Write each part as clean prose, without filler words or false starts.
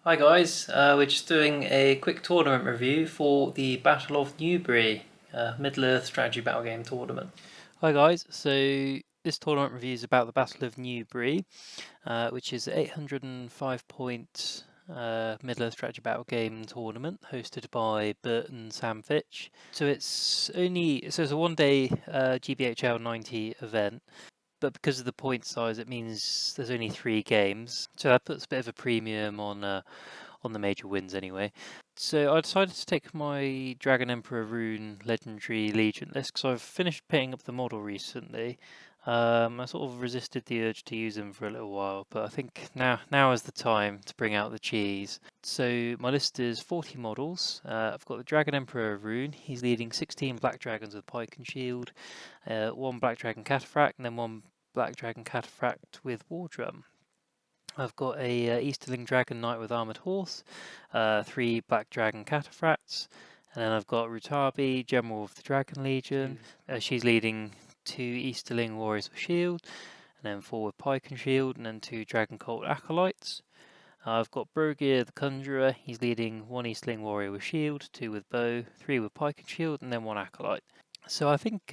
Hi guys, we're just doing a quick tournament review for the Battle of New-Bree, Middle-earth strategy battle game tournament. Hi guys, so this tournament review is about the Battle of New-Bree, which is an 805 point Middle-earth strategy battle game tournament hosted by Bert and Sam Fitch. So it's a one-day GBHL 90 event. But because of the point size, it means there's only 3 games, so that puts a bit of a premium on the major wins anyway. So I decided to take my Dragon Emperor Rune Legendary Legion list because I've finished picking up the model recently. I sort of resisted the urge to use them for a little while, but I think now is the time to bring out the cheese. So my list is 40 models. I've got the Dragon Emperor Rune. He's leading 16 Black Dragons with Pike and Shield, 1 Black Dragon Cataphract, and then 1 Black Dragon Cataphract with War Drum. I've got a Easterling Dragon Knight with Armoured Horse, 3 Black Dragon Cataphracts, and then I've got Rutabi, General of the Dragon Legion. She's leading 2 Easterling Warriors with Shield, and then 4 with Pike and Shield, and then 2 Dragon Cult Acolytes. I've got Brogir the Conjurer. He's leading 1 Easterling Warrior with Shield, 2 with Bow, 3 with Pike and Shield, and then 1 Acolyte. So I think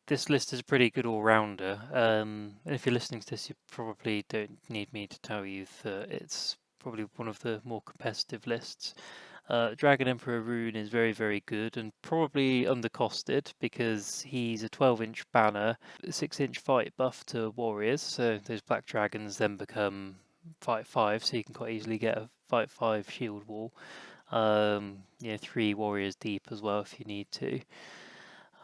this list is a pretty good all-rounder. And if you're listening to this, you probably don't need me to tell you that it's probably one of the more competitive lists. Dragon Emperor Rune is very, very good and probably undercosted because he's a 12-inch banner, 6-inch fight buff to warriors. So those black dragons then become fight 5, so you can quite easily get a fight 5 shield wall. 3 warriors deep as well if you need to.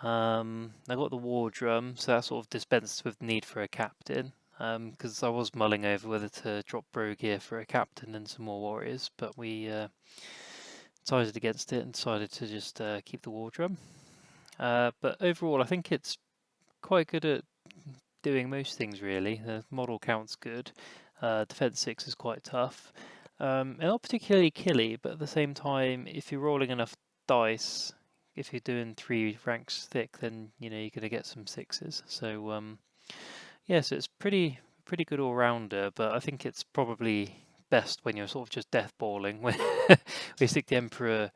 I got the War Drum, so that sort of dispenses with the need for a captain. Because I was mulling over whether to drop Brogir for a captain and some more warriors, but we decided against it and decided to just keep the War Drum. But overall, I think it's quite good at doing most things really. The model count's good. Defense 6 is quite tough. And not particularly killy, but at the same time, if you're rolling enough dice, if you're doing 3 ranks thick, then you're going to get some 6s. So so it's pretty good all rounder. But I think it's probably best when you're sort of just death balling, when you stick the Emperor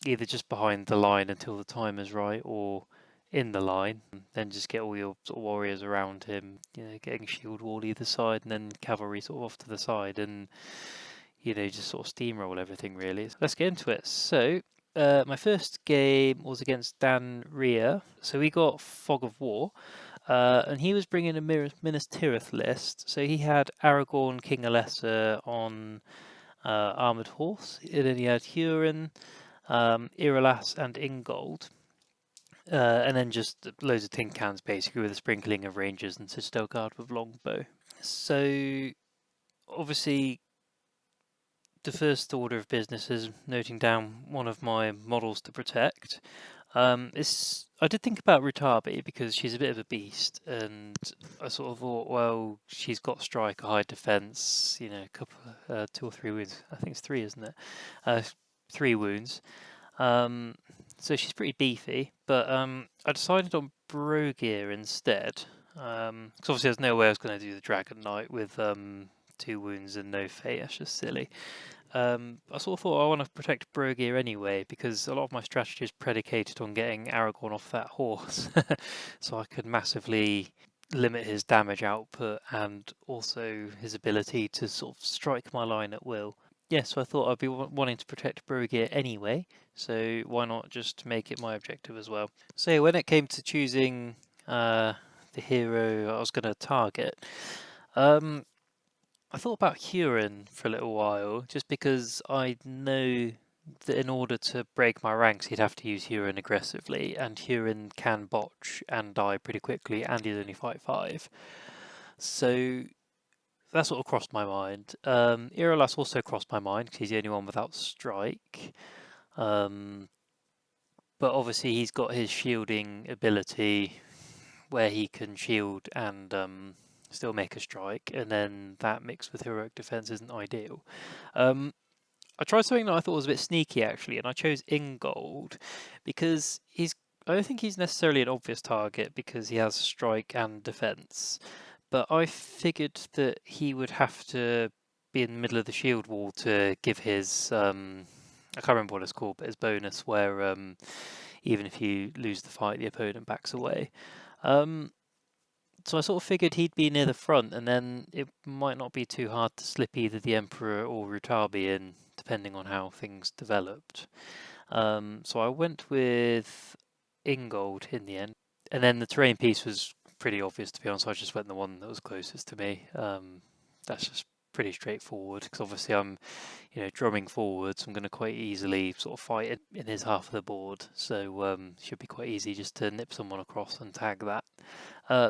either just behind the line until the time is right, or in the line, then just get all your sort of warriors around him, getting shield wall either side, and then cavalry sort of off to the side, and just sort of steamroll everything really. So let's get into it. So my first game was against Dan Rea. So we got Fog of War, and he was bringing a Minas Tirith list. So he had Aragorn, King Alessa on Armoured Horse, and then he had Huron, Iralas, and Ingold. And then just loads of tin cans basically with a sprinkling of rangers and Citadel Guard with longbow. So obviously the first order of business is noting down one of my models to protect. I did think about Rutabi because she's a bit of a beast, and I sort of thought, well, she's got strike, a high defense, a couple, 2 or 3 wounds. I think it's 3, isn't it? 3 wounds. So she's pretty beefy, but I decided on Brogir instead. Because obviously there's no way I was going to do the Dragon Knight with 2 wounds and no fate. That's just silly. I sort of thought I want to protect Brogir anyway, because a lot of my strategy is predicated on getting Aragorn off that horse, so I could massively limit his damage output and also his ability to sort of strike my line at will. So I thought I'd be wanting to protect Brogir anyway, so why not just make it my objective as well. So when it came to choosing the hero I was going to target, I thought about Huron for a little while, just because I know that in order to break my ranks, he'd have to use Huron aggressively, and Huron can botch and die pretty quickly, and he's only fight 5. So that sort of crossed my mind. Iralas also crossed my mind because he's the only one without strike. But obviously he's got his shielding ability where he can shield and still make a strike, and then that mixed with heroic defense isn't ideal. I tried something that I thought was a bit sneaky actually, and I chose Ingold because I don't think he's necessarily an obvious target because he has strike and defense, but I figured that he would have to be in the middle of the shield wall to give his I can't remember what it's called, but his bonus where even if you lose the fight, the opponent backs away. So I sort of figured he'd be near the front, and then it might not be too hard to slip either the Emperor or Rutabi in, depending on how things developed. So I went with Ingold in the end, and then the terrain piece was pretty obvious, to be honest. I just went the one that was closest to me. That's just pretty straightforward because obviously I'm, drumming forwards. I'm going to quite easily sort of fight in his half of the board, so should be quite easy just to nip someone across and tag that.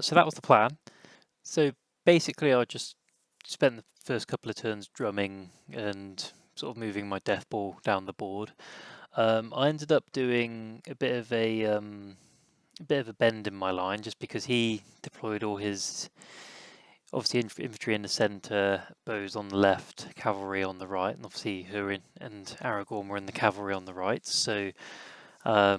So that was the plan. So basically, I just spent the first couple of turns drumming and sort of moving my death ball down the board. I ended up doing a bit of a bend in my line just because he deployed all his obviously infantry in the centre, bows on the left, cavalry on the right, and obviously Hurin and Aragorn were in the cavalry on the right. So I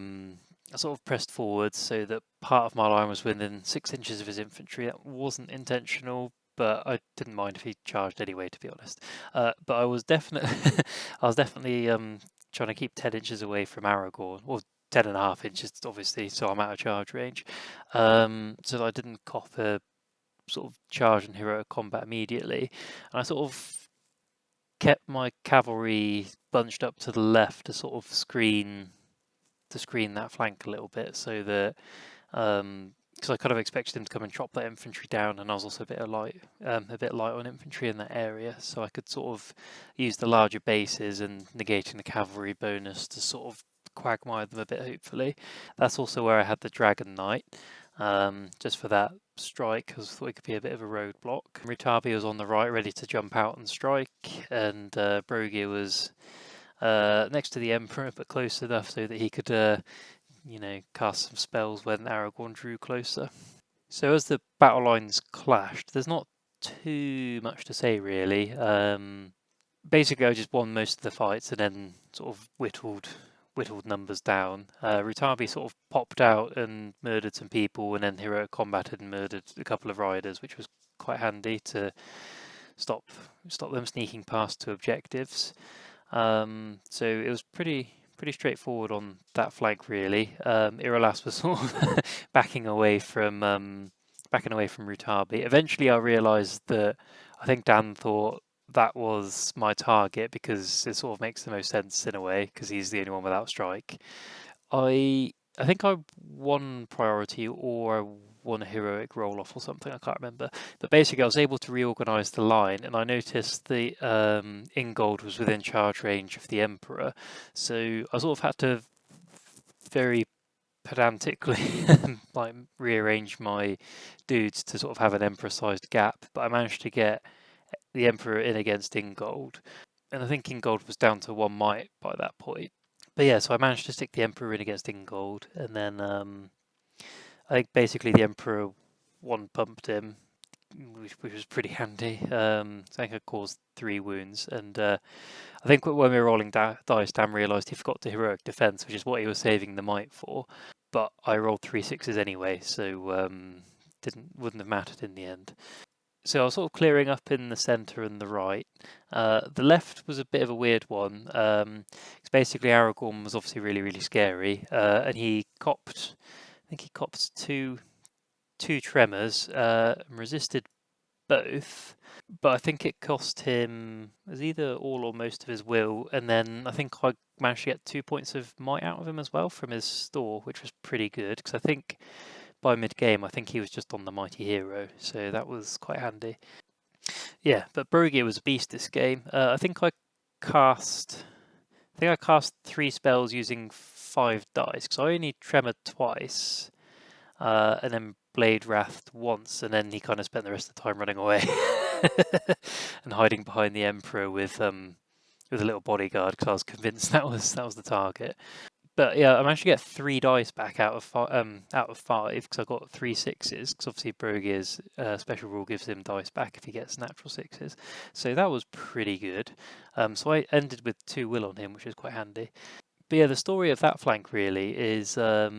sort of pressed forward so that part of my line was within 6 inches of his infantry. That wasn't intentional, but I didn't mind if he charged anyway, to be honest. But I was definitely trying to keep 10 inches away from Aragorn, or 10.5 inches, obviously, so I'm out of charge range. So that I didn't cop a sort of charge and heroic combat immediately. And I sort of kept my cavalry bunched up to the left to sort of screen that flank a little bit, so that because I kind of expected him to come and chop that infantry down, and I was also a bit light on infantry in that area, so I could sort of use the larger bases and negating the cavalry bonus to sort of quagmire them a bit. Hopefully, that's also where I had the Dragon Knight, just for that strike, because I thought it could be a bit of a roadblock. Rutabi was on the right, ready to jump out and strike, and Brogir was next to the Emperor, but close enough so that he could, cast some spells when Aragorn drew closer. So as the battle lines clashed, there's not too much to say really. Basically, I just won most of the fights and then sort of whittled numbers down. Rutabi sort of popped out and murdered some people, and then heroic combated and murdered a couple of riders, which was quite handy to stop them sneaking past to objectives. So it was pretty straightforward on that flank, really. Irolas was sort of backing away from Rutabi. Eventually, I realised that I think Dan thought that was my target because it sort of makes the most sense in a way because he's the only one without strike. I think I won priority or I won a heroic roll off or something. I can't remember. But basically, I was able to reorganize the line, and I noticed the Ingold was within charge range of the Emperor, so I sort of had to very pedantically like rearrange my dudes to sort of have an Emperor-sized gap. But I managed to get the Emperor in against Ingold, and I think Ingold was down to 1 might by that point. But yeah, so I managed to stick the Emperor in against Ingold, and then I think basically the Emperor one pumped him, which was pretty handy. I think I caused 3 wounds, and I think when we were rolling dice, Dan realised he forgot the heroic defense, which is what he was saving the might for. But I rolled 3 6s anyway, so wouldn't have mattered in the end. So I was sort of clearing up in the centre and the right. The left was a bit of a weird one. Because basically Aragorn was obviously really scary, and he copped. I think he copped two tremors and resisted both. But I think it cost him either all or most of his will, and then I think I managed to get 2 points of might out of him as well from his store, which was pretty good because I think by mid-game, I think he was just on the mighty hero, so that was quite handy. Yeah, but Brogir was a beast this game. I think I cast 3 spells using 5 dice, because I only tremored twice, and then Blade Wrathed once, and then he kind of spent the rest of the time running away and hiding behind the Emperor with a little bodyguard, because I was convinced that was the target. But yeah, I managed to get 3 dice back out of 5 because I got 3 6s. Because obviously Brogir's special rule gives him dice back if he gets natural 6s. So that was pretty good. So I ended with 2 will on him, which is quite handy. But yeah, the story of that flank really is I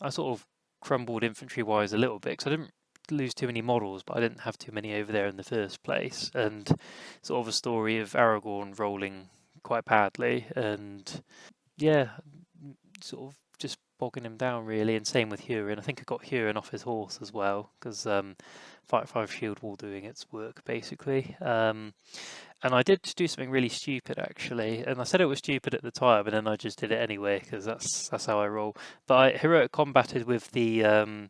sort of crumbled infantry wise a little bit because I didn't lose too many models, but I didn't have too many over there in the first place. And sort of a story of Aragorn rolling quite badly, and yeah, sort of just bogging him down really. And same with Huron. I think I got Huron off his horse as well because Fight 5 Shield Wall doing its work basically. And I did do something really stupid actually, and I said it was stupid at the time, and then I just did it anyway because that's how I roll. But I heroic combated with the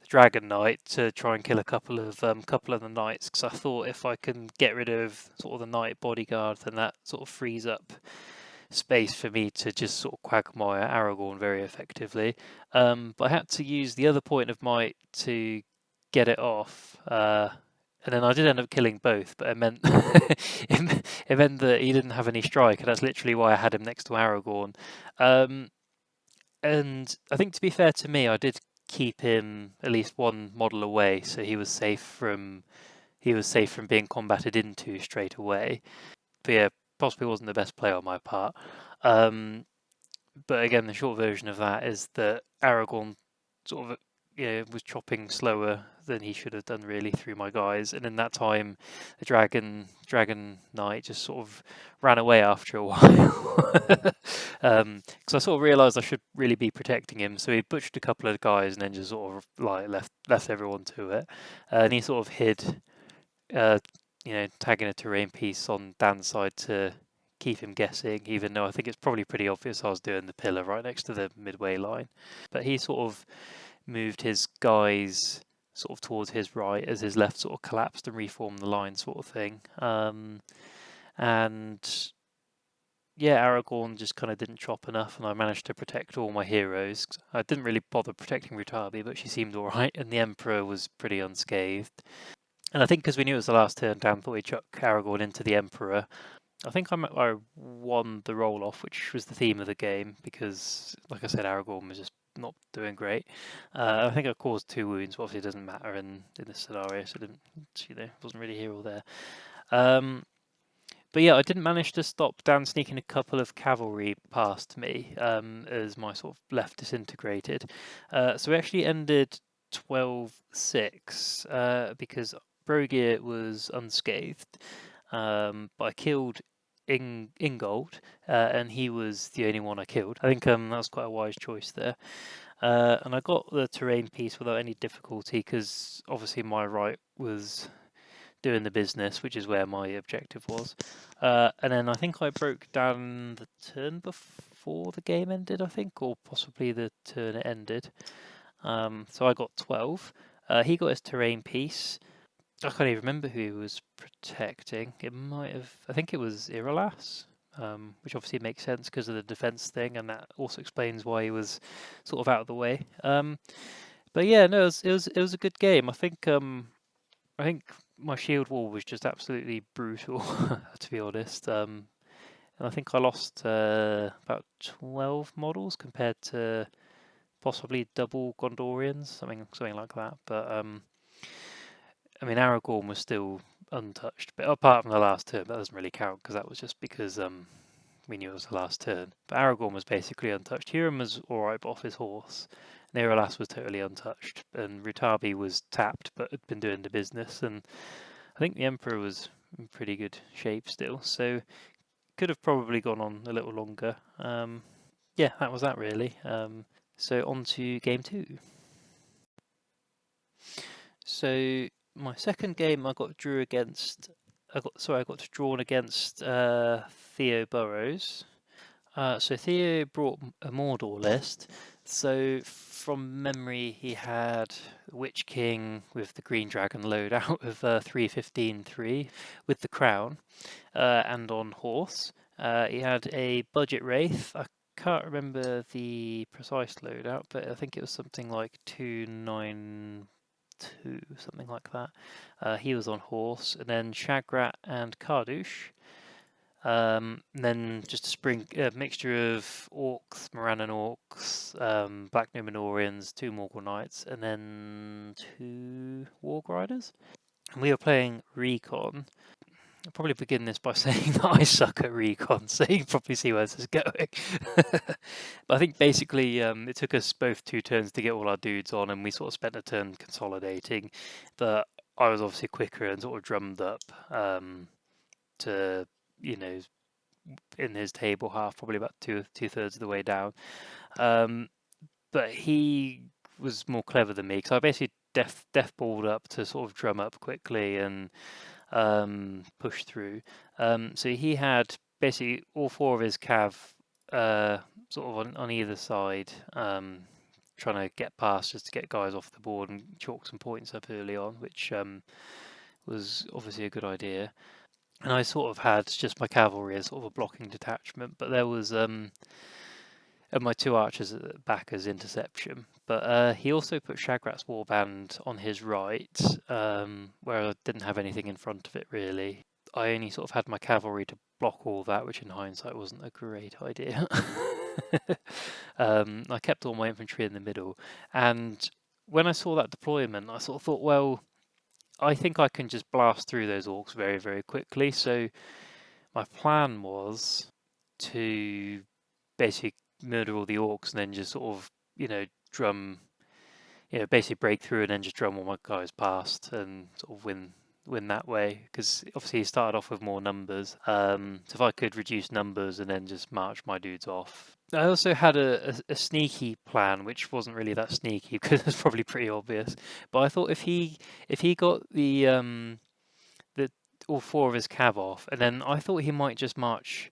Dragon Knight to try and kill a couple of the knights because I thought if I can get rid of sort of the knight bodyguard, then that sort of frees up space for me to just sort of quagmire Aragorn very effectively. But I had to use the other point of might to get it off. And then I did end up killing both, but it meant it meant that he didn't have any strike, and that's literally why I had him next to Aragorn. And I think to be fair to me, I did keep him at least one model away, so he was safe from being combated into straight away. But yeah, possibly wasn't the best play on my part. But again, the short version of that is that Aragorn sort of was chopping slower than he should have done really through my guys, and in that time the dragon knight just sort of ran away after a while because I sort of realized I should really be protecting him, so he butchered a couple of guys and then just sort of like left everyone to it, and he sort of hid tagging a terrain piece on Dan's side to keep him guessing, even though I think it's probably pretty obvious I was doing the pillar right next to the midway line. But he sort of moved his guys sort of towards his right as his left sort of collapsed and reformed the line sort of thing. And yeah, Aragorn just kind of didn't chop enough, and I managed to protect all my heroes. I didn't really bother protecting Rutabi, but she seemed alright, and the Emperor was pretty unscathed. And I think because we knew it was the last turn, Dan thought he'd chuck Aragorn into the Emperor. I think I won the roll off, which was the theme of the game, because, like I said, Aragorn was just not doing great. I think I caused 2 wounds, but obviously it doesn't matter in this scenario, so it didn't, wasn't really here or there. But yeah, I didn't manage to stop Dan sneaking a couple of cavalry past me as my sort of left disintegrated. So we actually ended 12-6 because Brogir was unscathed, but I killed Ingold, and he was the only one I killed. I think that was quite a wise choice there. And I got the terrain piece without any difficulty because obviously my right was doing the business, which is where my objective was. And then I think I broke down the turn before the game ended, I think, or possibly the turn it ended. So I got 12. He got his terrain piece. I can't even remember who he was protecting. It might have, I think it was Iralas, which obviously makes sense because of the defense thing, and that also explains why he was sort of out of the way. But yeah, no, it was a good game. I think my shield wall was just absolutely brutal, to be honest. And I think I lost about 12 models compared to possibly double Gondorians, something like that. But I mean, Aragorn was still untouched, but apart from the last turn, that doesn't really count because that was just because we knew it was the last turn. But Aragorn was basically untouched. Huron was alright, but off his horse. Neralas was totally untouched, and Rutabi was tapped, but had been doing the business. And I think the Emperor was in pretty good shape still, so could have probably gone on a little longer. Yeah, that was that really. So on to game 2. So my second game, I got drawn against Theo Burrows. So Theo brought a Mordor list. So from memory, he had Witch King with the Green Dragon loadout of 315-3 with the crown, and on horse. He had a budget wraith. I can't remember the precise loadout, but I think it was something like 292, something like that. He was on horse, and then Shagrat and Kardouche. Then just a mixture of orcs, Morannon orcs, Black Numenorians, 2 Morgul Knights, and then 2 Warg Riders. And we were playing Recon. I'll probably begin this by saying that I suck at recon, so you can probably see where this is going. But I think basically it took us both 2 turns to get all our dudes on, and we sort of spent a turn consolidating. But I was obviously quicker and sort of drummed up to, you know, in his table half, probably about two-thirds of the way down. But he was more clever than me, because I basically death balled up to sort of drum up quickly and push through. So he had basically all 4 of his cav sort of on either side, trying to get past just to get guys off the board and chalk some points up early on, which was obviously a good idea. And I sort of had just my cavalry as sort of a blocking detachment, but there was and my 2 archers at the back as interception. But he also put Shagrat's warband on his right, where I didn't have anything in front of it really. I only sort of had my cavalry to block all that, which in hindsight wasn't a great idea. I kept all my infantry in the middle, and when I saw that deployment, I sort of thought, well, I think I can just blast through those orcs very, very quickly. So my plan was to basically murder all the orcs and then just sort of, drum, basically break through and then just drum all my guys past and sort of win that way, because obviously he started off with more numbers. So if I could reduce numbers and then just march my dudes off. I also had a sneaky plan, which wasn't really that sneaky because it's probably pretty obvious. But I thought if he got the all 4 of his cav off, and then I thought he might just march.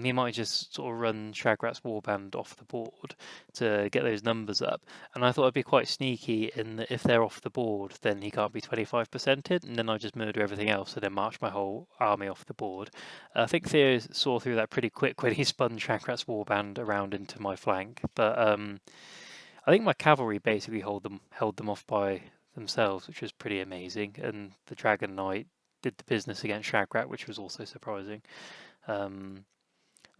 He might just sort of run Shagrat's warband off the board to get those numbers up. And I thought it'd be quite sneaky in that if they're off the board, then he can't be 25%ed, and then I just murder everything else and then march my whole army off the board. I think Theo saw through that pretty quick when he spun Shagrat's warband around into my flank. But I think my cavalry basically held them off by themselves, which was pretty amazing. And the Dragon Knight did the business against Shagrat, which was also surprising.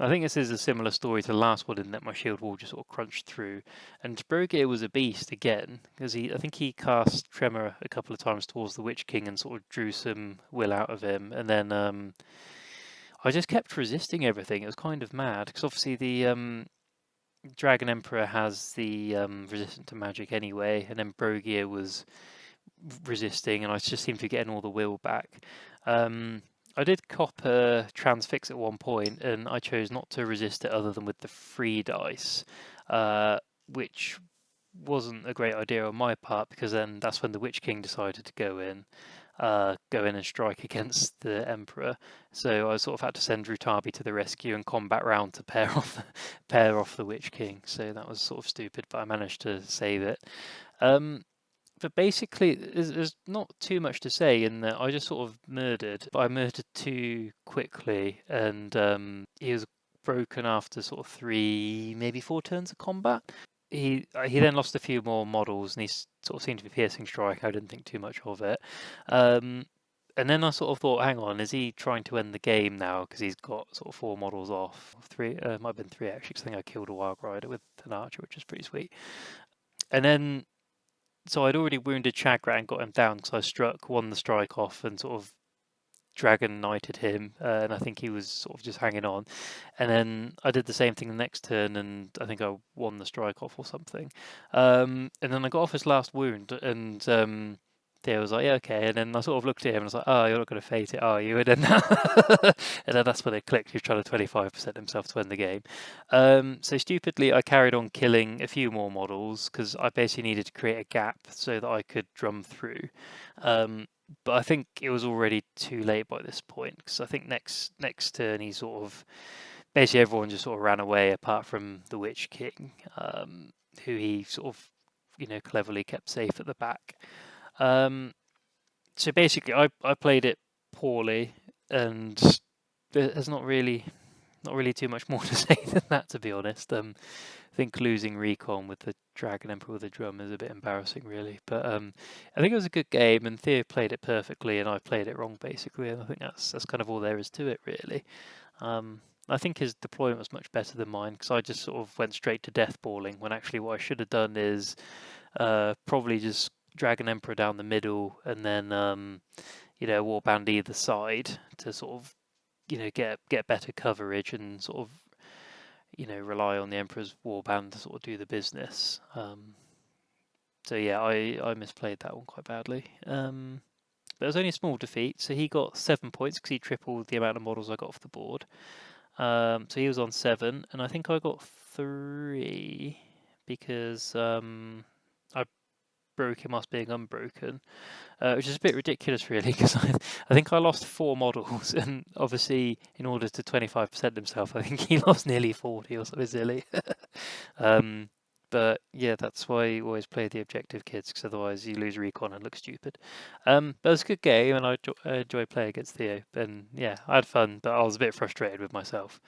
I think this is a similar story to the last one in that my shield wall just sort of crunched through. And Brogir was a beast again, because I think he cast Tremor a couple of times towards the Witch King and sort of drew some will out of him. And then I just kept resisting everything. It was kind of mad, because obviously the Dragon Emperor has the resistant to magic anyway, and then Brogir was resisting, and I just seemed to be getting all the will back. I did cop a transfix at one point, and I chose not to resist it other than with the 3 dice, which wasn't a great idea on my part, because then that's when the Witch King decided to go in and strike against the Emperor. So I sort of had to send Rutabi to the rescue and combat round to pair off the Witch King. So that was sort of stupid, but I managed to save it. But basically, there's not too much to say in that I just sort of murdered, but I murdered too quickly, and he was broken after sort of 3, maybe 4 turns of combat. He then lost a few more models, and he sort of seemed to be piercing strike. I didn't think too much of it. And then I sort of thought, hang on, is he trying to end the game now because he's got sort of 4 models off? 3, might have been 3 actually, because I think I killed a Wild Rider with an archer, which was pretty sweet. And then so I'd already wounded Shagrat and got him down because I won the strike off and sort of Dragon Knighted him, and I think he was sort of just hanging on. And then I did the same thing the next turn, and I think I won the strike off or something. And then I got off his last wound, and Theo was like, yeah, okay. And then I sort of looked at him and I was like, oh, you're not going to fate it, are you? And then, and then that's when it clicked. He was trying to 25% himself to win the game. So stupidly, I carried on killing a few more models because I basically needed to create a gap so that I could drum through. But I think it was already too late by this point, because I think next turn he sort of basically everyone just sort of ran away apart from the Witch King, who he sort of cleverly kept safe at the back. So basically, I played it poorly, and there's not really too much more to say than that, to be honest. I think losing recon with the Dragon Emperor with a drum is a bit embarrassing, really. But I think it was a good game, and Theo played it perfectly, and I played it wrong, basically. And I think that's kind of all there is to it, really. I think his deployment was much better than mine, because I just sort of went straight to death balling, when actually what I should have done is probably just Dragon Emperor down the middle, and then you know, warband either side to sort of, you know, get better coverage and sort of, you know, rely on the Emperor's warband to sort of do the business. So yeah, I misplayed that one quite badly. But it was only a small defeat, so he got 7 points because he tripled the amount of models I got off the board. So he was on 7, and I think I got 3 because I broke him whilst being unbroken, which is a bit ridiculous, really, because I think I lost 4 models, and obviously, in order to 25% himself, I think he lost nearly 40 or something silly. But yeah, that's why you always play the objective kids, because otherwise you lose recon and look stupid. But it was a good game, and I enjoy playing against Theo. And yeah, I had fun, but I was a bit frustrated with myself.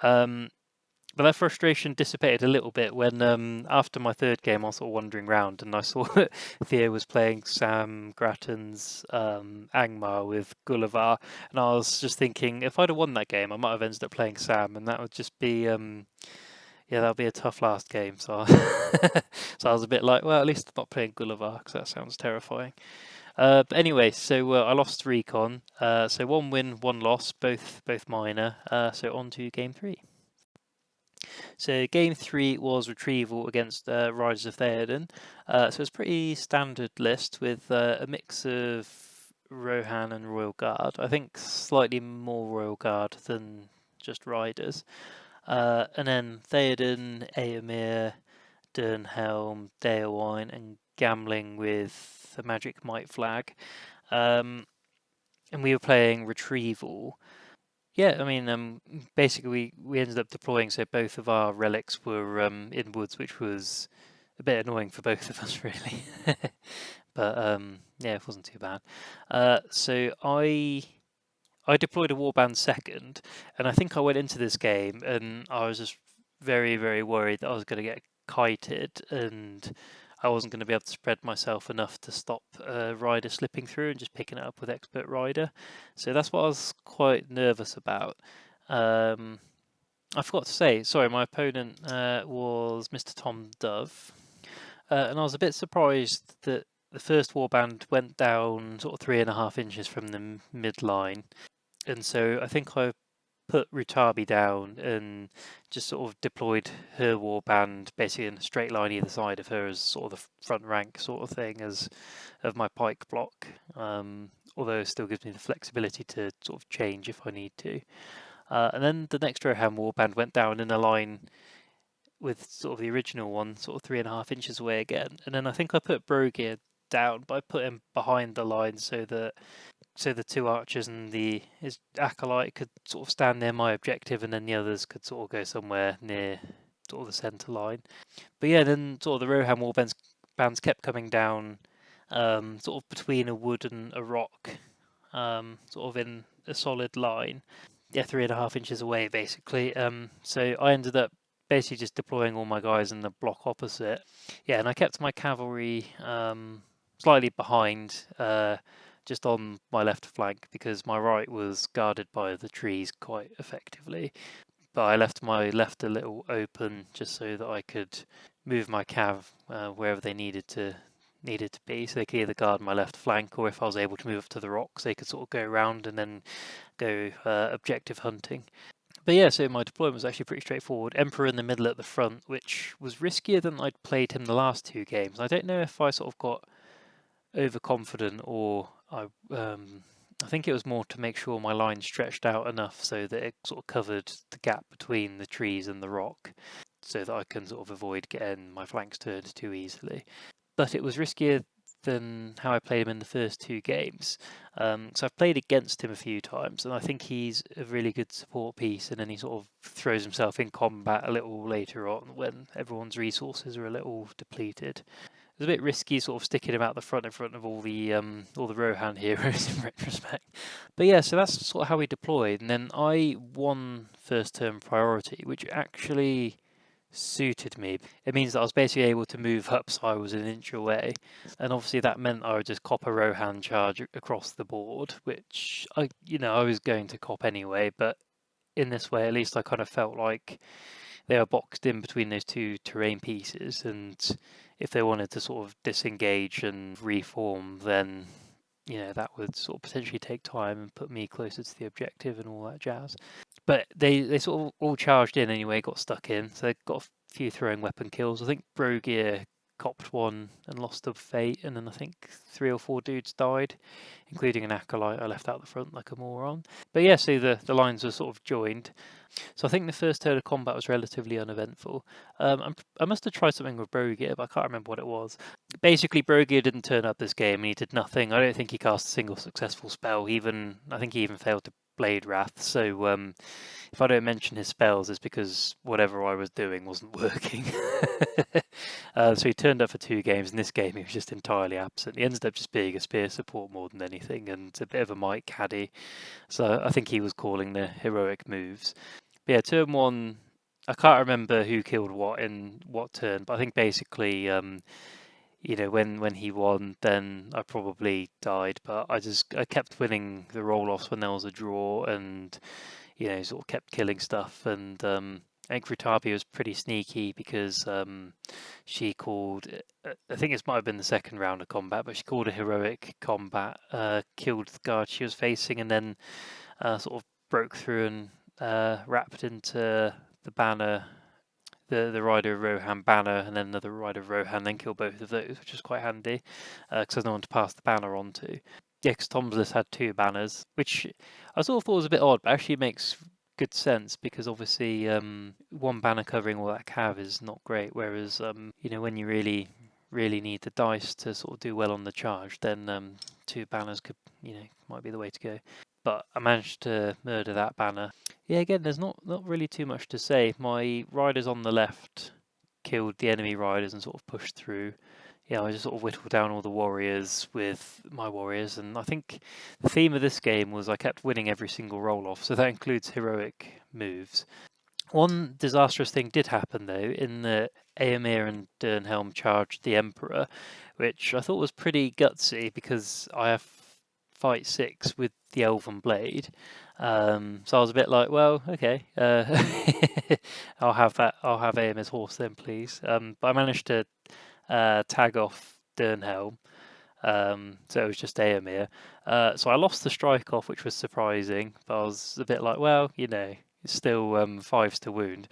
But that frustration dissipated a little bit when, after my third game, I was sort of wandering around and I saw that Theo was playing Sam Grattan's Angmar with Gulliver, and I was just thinking, if I'd have won that game, I might have ended up playing Sam, and that would just be, yeah, that would be a tough last game. So, so I was a bit like, well, at least I'm not playing Gulliver because that sounds terrifying. But anyway, so I lost recon. So 1 win, 1 loss, both minor. So on to game 3. So game 3 was retrieval against Riders of Theoden. So it's a pretty standard list with a mix of Rohan and Royal Guard. I think slightly more Royal Guard than just Riders. And then Theoden, Aemir, Dernhelm, Daewine, and Gamling with the Magic Might flag. And we were playing retrieval. Yeah, I mean, basically we ended up deploying, so both of our relics were in woods, which was a bit annoying for both of us, really. But yeah, it wasn't too bad. So I deployed a warband second, and I think I went into this game and I was just very, very worried that I was going to get kited and I wasn't going to be able to spread myself enough to stop a rider slipping through and just picking it up with expert rider. So that's what I was quite nervous about. I forgot to say, sorry, my opponent was Mr. Tom Dove, and I was a bit surprised that the first warband went down sort of 3.5 inches from the midline, and so I think I put Rutabi down and just sort of deployed her warband basically in a straight line either side of her as sort of the front rank sort of thing as of my pike block. Although it still gives me the flexibility to sort of change if I need to. And then the next Rohan warband went down in a line with sort of the original one, sort of 3.5 inches away again. And then I think I put Brogir down, but I put him behind the line so that the 2 archers and his acolyte could sort of stand near my objective, and then the others could sort of go somewhere near sort of the centre line. But yeah, then sort of the Rohan warbands kept coming down, sort of between a wood and a rock, sort of in a solid line. Yeah, 3.5 inches away basically. So I ended up basically just deploying all my guys in the block opposite. Yeah, and I kept my cavalry slightly behind, just on my left flank because my right was guarded by the trees quite effectively. But I left my left a little open just so that I could move my cav wherever they needed to be, so they could either guard my left flank, or if I was able to move up to the rocks, they could sort of go around and then go objective hunting. But yeah, so my deployment was actually pretty straightforward. Emperor in the middle at the front, which was riskier than I'd played him the last 2 games. I don't know if I sort of got overconfident or I think it was more to make sure my line stretched out enough so that it sort of covered the gap between the trees and the rock, so that I can sort of avoid getting my flanks turned too easily. But it was riskier than how I played him in the first 2 games. So I've played against him a few times, and I think he's a really good support piece, and then he sort of throws himself in combat a little later on when everyone's resources are a little depleted. It was a bit risky sort of sticking him out the front in front of all the Rohan heroes in retrospect. But yeah, so that's sort of how we deployed, and then I won first turn priority, which actually suited me. It means that I was basically able to move up so I was an inch away, and obviously that meant I would just cop a Rohan charge across the board, which I was going to cop anyway, but in this way at least I kind of felt like they are boxed in between those 2 terrain pieces, and if they wanted to sort of disengage and reform, then that would sort of potentially take time and put me closer to the objective and all that jazz. But they sort of all charged in anyway, got stuck in, so they got a few throwing weapon kills. I think Brogier copped one and lost to Fate, and then I think 3 or 4 dudes died, including an acolyte I left out the front like a moron. But yeah, so the lines were sort of joined. So I think the first turn of combat was relatively uneventful. I must have tried something with Brogier, but I can't remember what it was. Basically, Brogier didn't turn up this game and he did nothing. I don't think he cast a single successful spell. I think he even failed to Blade Wrath. So if I don't mention his spells, it's because whatever I was doing wasn't working. So he turned up for 2 games. In this game, he was just entirely absent. He ended up just being a spear support more than anything, and a bit of a mic caddy. So I think he was calling the heroic moves. But yeah, turn 1, I can't remember who killed what in what turn, but I think basically, when he won, then I probably died. But I kept winning the roll-offs when there was a draw, and sort of kept killing stuff. And I think Rutabi was pretty sneaky because she called, I think this might have been the second round of combat, but she called a heroic combat, killed the guard she was facing, and then sort of broke through and wrapped into the banner, the rider of Rohan banner, and then another rider of Rohan, then killed both of those, which was quite handy because there's no one to pass the banner on to. Yeah, because Tom's list had 2 banners, which I sort of thought was a bit odd, but actually makes good sense because obviously 1 banner covering all that cav is not great, whereas when you really need the dice to sort of do well on the charge, then 2 banners might be the way to go. But I managed to murder that banner. Yeah, again, there's not really too much to say. My riders on the left killed the enemy riders and sort of pushed through. I just sort of whittled down all the warriors with my warriors, and I think the theme of this game was I kept winning every single roll-off, so that includes heroic moves. One disastrous thing did happen though, in that Eomer and Dernhelm charged the Emperor, which I thought was pretty gutsy because I have fight 6 with the Elven Blade. So I was a bit like, well, okay, I'll have Eomer's horse then, please. But I managed to tag off Dernhelm. So it was just Eomer. So I lost the strike off, which was surprising, but I was a bit like, well, it's still 5s to wound.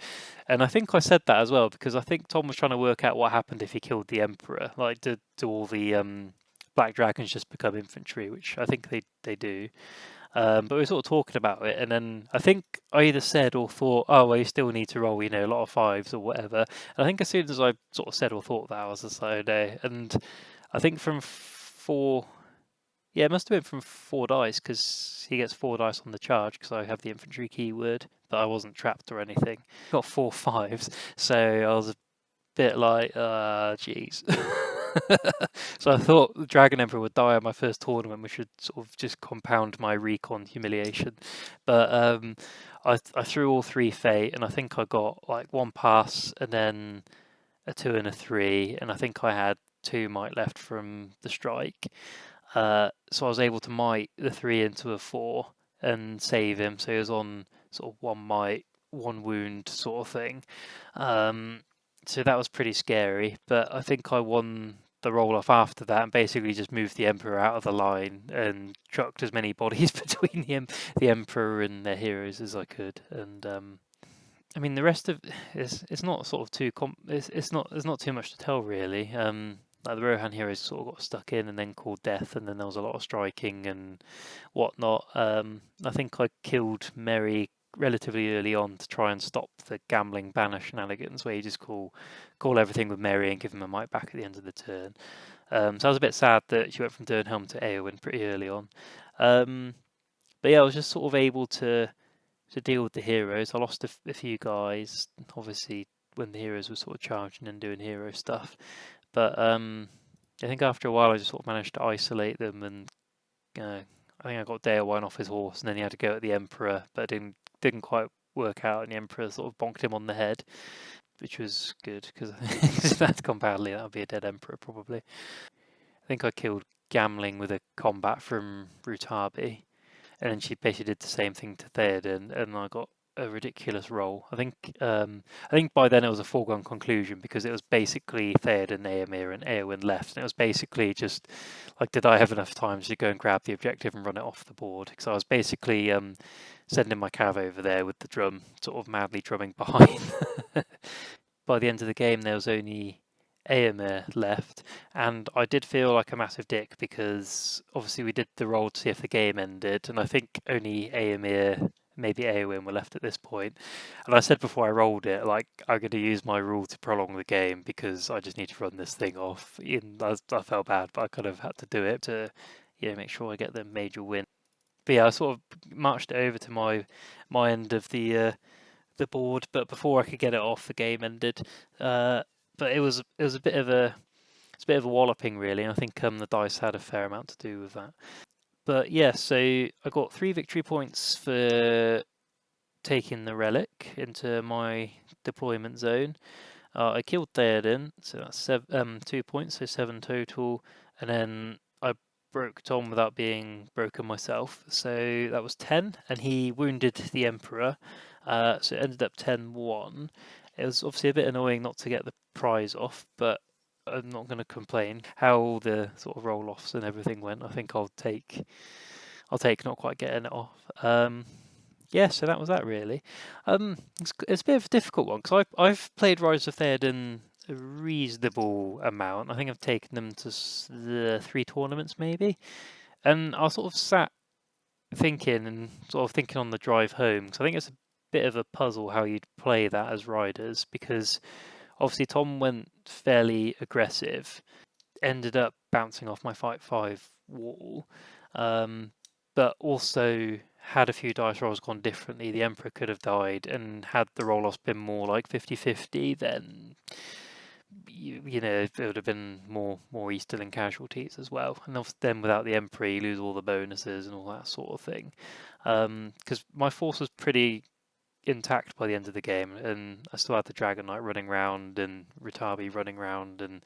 And I think I said that as well, because I think Tom was trying to work out what happened if he killed the Emperor. Like, do all the Black Dragons just become infantry, which I think they do. But we were sort of talking about it, and then I think I either said or thought, oh, well, you still need to roll, a lot of 5s or whatever. And I think as soon as I sort of said or thought that, I was just like, oh, no. And I think from 4, yeah, it must have been from 4 dice, because he gets 4 dice on the charge, because I have the infantry keyword, but I wasn't trapped or anything. Got 4 5s, so I was a bit like, jeez. So I thought the Dragon Emperor would die on my first tournament, which would sort of just compound my recon humiliation. But I threw all 3 Fate, and I think I got like 1 pass, and then a 2 and a 3, and I think I had 2 might left from the strike. So I was able to might the 3 into a 4 and save him. So he was on sort of 1 might, 1 wound sort of thing. So that was pretty scary, but I think I won the roll-off after that and basically just moved the Emperor out of the line and chucked as many bodies between the Emperor and their heroes as I could. And I mean, the rest of it's not sort of too it's not there's not too much to tell really. Like the Rohan heroes sort of got stuck in and then called death, and then there was a lot of striking and whatnot. I think I killed Merry relatively early on to try and stop the gambling banner shenanigans where you just call everything with Merry and give him a might back at the end of the turn. So I was a bit sad that she went from Dernhelm to Eowyn pretty early on. But yeah, I was just sort of able to deal with the heroes. I lost a few guys, obviously, when the heroes were sort of charging and doing hero stuff. But I think after a while I just sort of managed to isolate them, and I think I got Daewine off his horse, and then he had to go at the Emperor, but it didn't quite work out, and the Emperor sort of bonked him on the head, which was good, because if that had gone badly, that would be a dead Emperor probably. I think I killed Gamling with a combat from Rutabi, and then she basically did the same thing to Theoden, and I got a ridiculous roll. I think by then it was a foregone conclusion because it was basically Theoden, Éomer, and Éowyn left, and it was basically just like, did I have enough time to go and grab the objective and run it off the board? Because I was basically sending my cav over there with the drum, sort of madly drumming behind. By the end of the game, there was only Éomer left, and I did feel like a massive dick because obviously we did the roll to see if the game ended, and I think only Éomer, maybe Éowyn were left at this point. And I said before I rolled it, like, I'm going to use my rule to prolong the game because I just need to run this thing off. I felt bad, but I kind of had to do it to, make sure I get the major win. But yeah, I sort of marched it over to my end of the board, but before I could get it off, the game ended. But it was a bit of a walloping, really. I think the dice had a fair amount to do with that. But yeah, so I got 3 victory points for taking the relic into my deployment zone. I killed Theoden, so that's 2 points, so 7 total, and then I broke Tom without being broken myself, so that was 10, and he wounded the Emperor, so it ended up 10-1. It was obviously a bit annoying not to get the prize off, but I'm not going to complain. How the sort of roll-offs and everything went, I think I'll take not quite getting it off. Yeah, so that was that really. It's a bit of a difficult one because I've played Rise of Theoden a reasonable amount. I think I've taken them to the 3 tournaments maybe, and I sort of sat thinking on the drive home because I think it's a bit of a puzzle how you'd play that as riders, because obviously Tom went fairly aggressive, ended up bouncing off my fight 5 wall, but also had a few dice rolls gone differently, the Emperor could have died, and had the roll-offs been more like 50-50, then it would have been more Easterling casualties as well. And then without the Emperor, you lose all the bonuses and all that sort of thing. Because my force was pretty intact by the end of the game, and I still had the Dragon Knight running around and Ritabi running around, and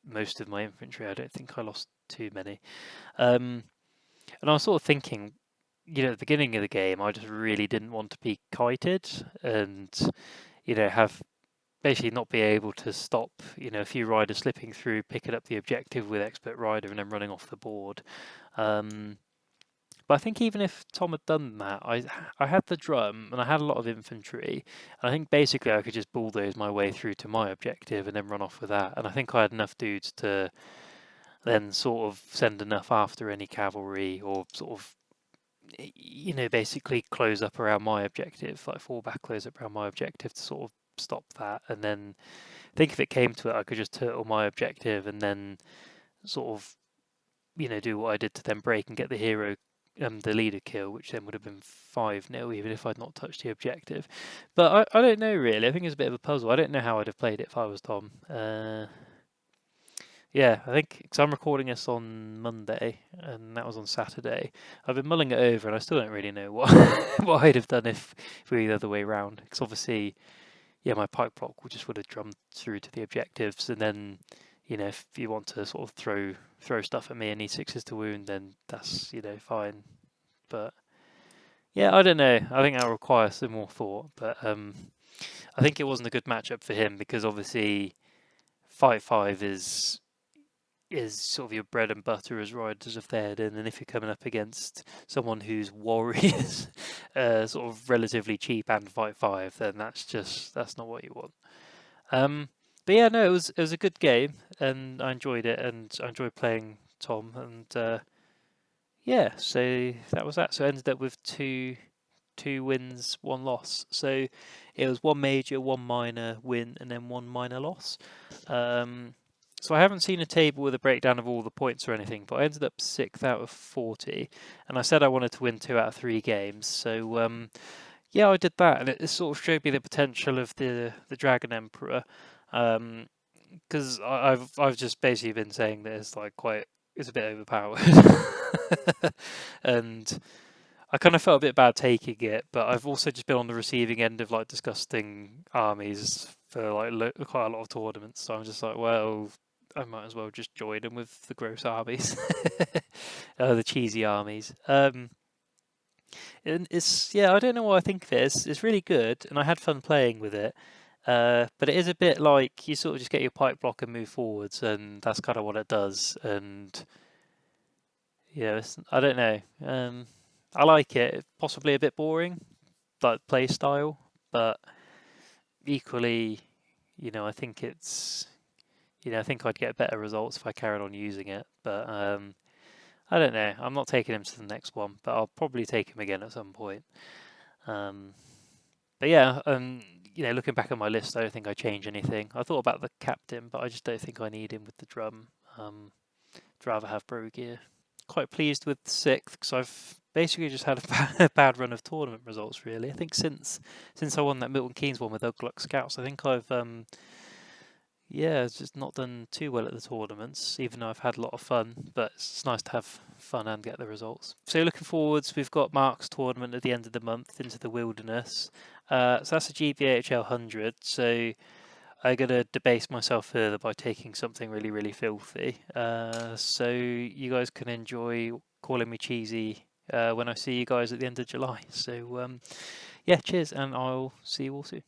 most of my infantry. I don't think I lost too many. And I was sort of thinking, at the beginning of the game, I just really didn't want to be kited and, have basically not be able to stop, a few riders slipping through, picking up the objective with expert rider and then running off the board. But I think even if Tom had done that, I had the drum and I had a lot of infantry, and I think basically I could just bulldoze my way through to my objective and then run off with that. And I think I had enough dudes to then sort of send enough after any cavalry, or sort of, basically close up around my objective, like fall back, close up around my objective to sort of stop that. And then I think if it came to it, I could just turtle my objective and then sort of, do what I did to then break and get the hero, the leader kill, which then would have been 5-0, even if I'd not touched the objective. But I don't know really. I think it's a bit of a puzzle. I don't know how I'd have played it if I was Tom. Yeah, I think because I'm recording this on Monday and that was on Saturday. I've been mulling it over and I still don't really know what what I'd have done if we were the other way around. Because obviously, yeah, my pike block would have drummed through to the objectives, and then, if you want to sort of throw stuff at me and need 6s to wound, then that's, fine. But yeah, I don't know. I think that requires some more thought. But I think it wasn't a good matchup for him because obviously fight 5 is sort of your bread and butter as riders of Theoden, and if you're coming up against someone whose warriors sort of relatively cheap and fight 5, then that's not what you want. But yeah, no, it was a good game, and I enjoyed it, and I enjoyed playing Tom, and yeah, so that was that. So I ended up with two wins, 1 loss. So it was 1 major, 1 minor win, and then 1 minor loss. So I haven't seen a table with a breakdown of all the points or anything, but I ended up 6th out of 40, and I said I wanted to win 2 out of 3 games. So yeah, I did that, and it sort of showed me the potential of the Dragon Emperor, because I've just basically been saying that it's a bit overpowered, and I kind of felt a bit bad taking it, but I've also just been on the receiving end of disgusting armies for quite a lot of tournaments. So I'm just like, well, I might as well just join them with the gross armies, the cheesy armies. And it's yeah, I don't know what I think of it. It's really good, and I had fun playing with it. But it is a bit like you sort of just get your pipe block and move forwards, and that's kind of what it does. And yeah, I don't know. I like it. Possibly a bit boring, like play style, but equally, I think I think I'd get better results if I carried on using it. But I don't know. I'm not taking him to the next one, but I'll probably take him again at some point. Um, but yeah, looking back at my list, I don't think I change anything. I thought about the captain, but I just don't think I need him with the drum. I'd rather have Bro gear. Quite pleased with sixth because I've basically just had a bad run of tournament results. Really, I think since I won that Milton Keynes one with Ugluck Scouts, I think I've yeah, it's just not done too well at the tournaments, even though I've had a lot of fun, but it's nice to have fun and get the results. So looking forwards, we've got Mark's tournament at the end of the month into the wilderness. So that's a GBHL 100, so I'm going to debase myself further by taking something really, really filthy. So you guys can enjoy calling me cheesy when I see you guys at the end of July. So yeah, cheers, and I'll see you all soon.